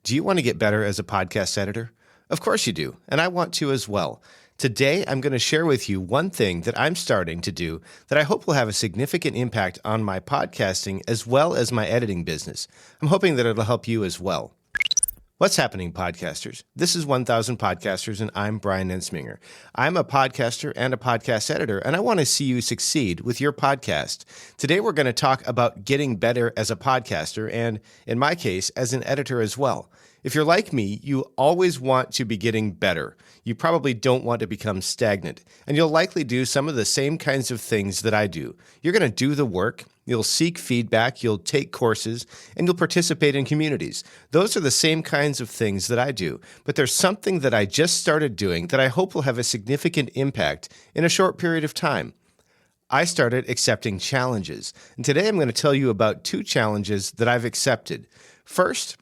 Do you want to get better as a podcast editor? Of course you do, and I want to as well. Today, I'm going to share with you one thing that I'm starting to do that I hope will have a significant impact on my podcasting as well as my editing business. I'm hoping that it'll help you as well. What's happening, podcasters? This is 1000 Podcasters, and I'm Brian Ensminger. I'm a podcaster and a podcast editor, and I want to see you succeed with your podcast. Today, we're going to talk about getting better as a podcaster, and in my case, as an editor as well. If you're like me, you always want to be getting better. You probably don't want to become stagnant, and you'll likely do some of the same kinds of things that I do. You're going to do the work, you'll seek feedback, you'll take courses, and you'll participate in communities. Those are the same kinds of things that I do, but there's something that I just started doing that I hope will have a significant impact in a short period of time. I started accepting challenges, and today I'm going to tell you about 2 challenges that I've accepted. First,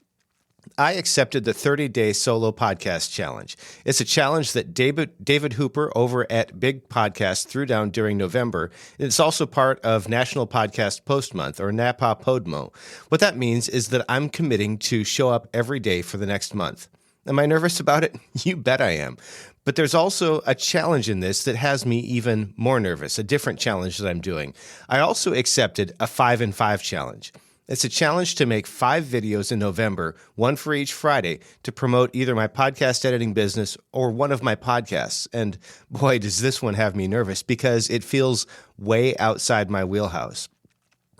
I accepted the 30-day solo podcast challenge. It's a challenge that David Hooper over at Big Podcast threw down during November. It's also part of National Podcast Post Month, or NAPA Podmo. What that means is that I'm committing to show up every day for the next month. Am I nervous about it? You bet I am. But there's also a challenge in this that has me even more nervous, a different challenge that I'm doing. I also accepted a 5 and 5 challenge. It's a challenge to make 5 videos in November, one for each Friday, to promote either my podcast editing business or one of my podcasts. And boy, does this one have me nervous because it feels way outside my wheelhouse.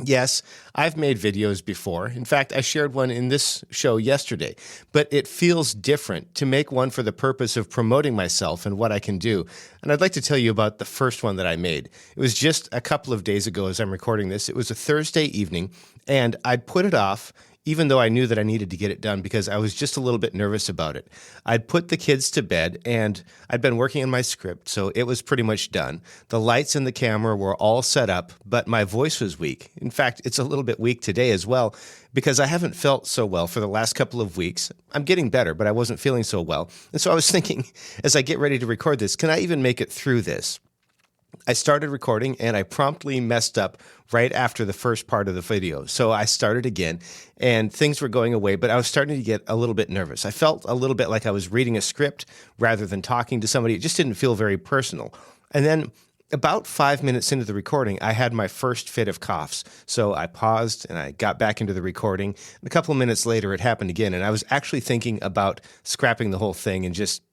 Yes, I've made videos before. In fact, I shared one in this show yesterday, but it feels different to make one for the purpose of promoting myself and what I can do. And I'd like to tell you about the first one that I made. It was just a couple of days ago as I'm recording this. It was a Thursday evening, and I'd put it off even though I knew that I needed to get it done because I was just a little bit nervous about it. I'd put the kids to bed, and I'd been working on my script, so it was pretty much done. The lights and the camera were all set up, but my voice was weak. In fact, it's a little bit weak today as well because I haven't felt so well for the last couple of weeks. I'm getting better, but I wasn't feeling so well. And so I was thinking, as I get ready to record this, can I even make it through this? I started recording and I promptly messed up right after the first part of the video. So I started again and things were going away, but I was starting to get a little bit nervous. I felt a little bit like I was reading a script rather than talking to somebody. It just didn't feel very personal. And then about 5 minutes into the recording, I had my first fit of coughs. So I paused and I got back into the recording. And a couple of minutes later, it happened again. And I was actually thinking about scrapping the whole thing and just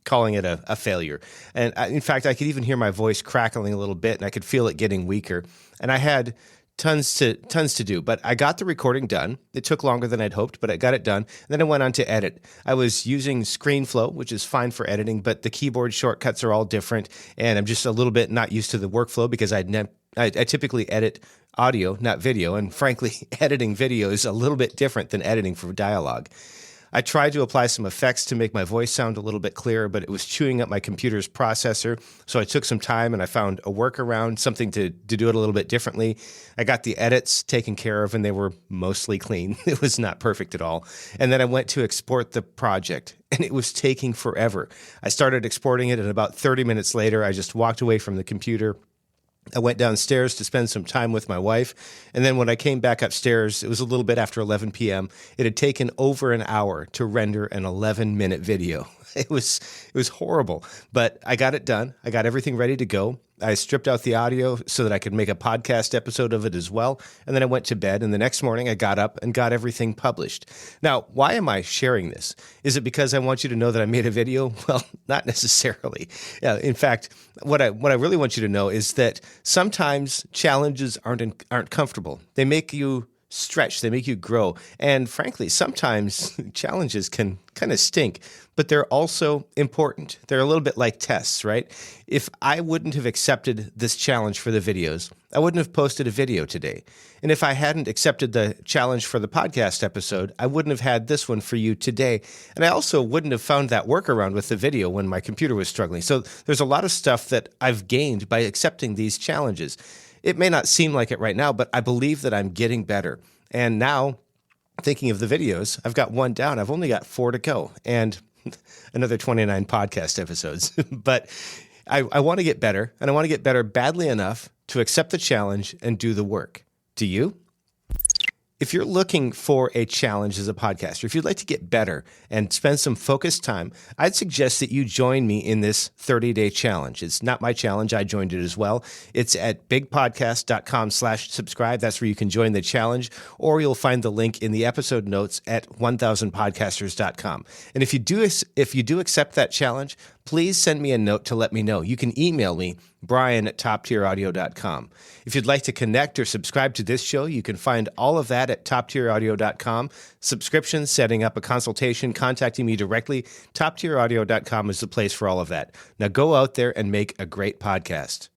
calling it a failure. And in fact, I could even hear my voice crackling a little bit and I could feel it getting weaker. And I had tons to do, but I got the recording done. It took longer than I'd hoped, but I got it done. And then I went on to edit. I was using ScreenFlow, which is fine for editing, but the keyboard shortcuts are all different. And I'm just a little bit not used to the workflow because I typically edit audio, not video. And frankly, editing video is a little bit different than editing for dialogue. I tried to apply some effects to make my voice sound a little bit clearer, but it was chewing up my computer's processor. So I took some time and I found a workaround, something to do it a little bit differently. I got the edits taken care of and they were mostly clean. It was not perfect at all. And then I went to export the project and it was taking forever. I started exporting it and about 30 minutes later, I just walked away from the computer. I went downstairs to spend some time with my wife, and then when I came back upstairs, it was a little bit after 11 p.m. It had taken over an hour to render an 11-minute video. It was horrible, but I got it done. I got everything ready to go. I stripped out the audio so that I could make a podcast episode of it as well, and then I went to bed, and the next morning I got up and got everything published. Now, why am I sharing this? Is it because I want you to know that I made a video? Well, not necessarily. In fact, what I really want you to know is that sometimes challenges aren't comfortable. They make you stretch, they make you grow. And frankly, sometimes challenges can kind of stink, but they're also important. They're a little bit like tests, right? If I wouldn't have accepted this challenge for the videos, I wouldn't have posted a video today. And if I hadn't accepted the challenge for the podcast episode, I wouldn't have had this one for you today. And I also wouldn't have found that workaround with the video when my computer was struggling. So there's a lot of stuff that I've gained by accepting these challenges. It may not seem like it right now, but I believe that I'm getting better. And now, thinking of the videos, I've got 1 down. I've only got 4 to go and another 29 podcast episodes. But I want to get better, and I want to get better badly enough to accept the challenge and do the work. Do you? If you're looking for a challenge as a podcaster, if you'd like to get better and spend some focused time, I'd suggest that you join me in this 30-day challenge. It's not my challenge. I joined it as well. It's at bigpodcast.com/subscribe. That's where you can join the challenge, or you'll find the link in the episode notes at 1000podcasters.com. And if you do accept that challenge, please send me a note to let me know. You can email me, brian@toptieraudio.com. If you'd like to connect or subscribe to this show, you can find all of that at toptieraudio.com. Subscriptions, setting up a consultation, contacting me directly, toptieraudio.com is the place for all of that. Now go out there and make a great podcast.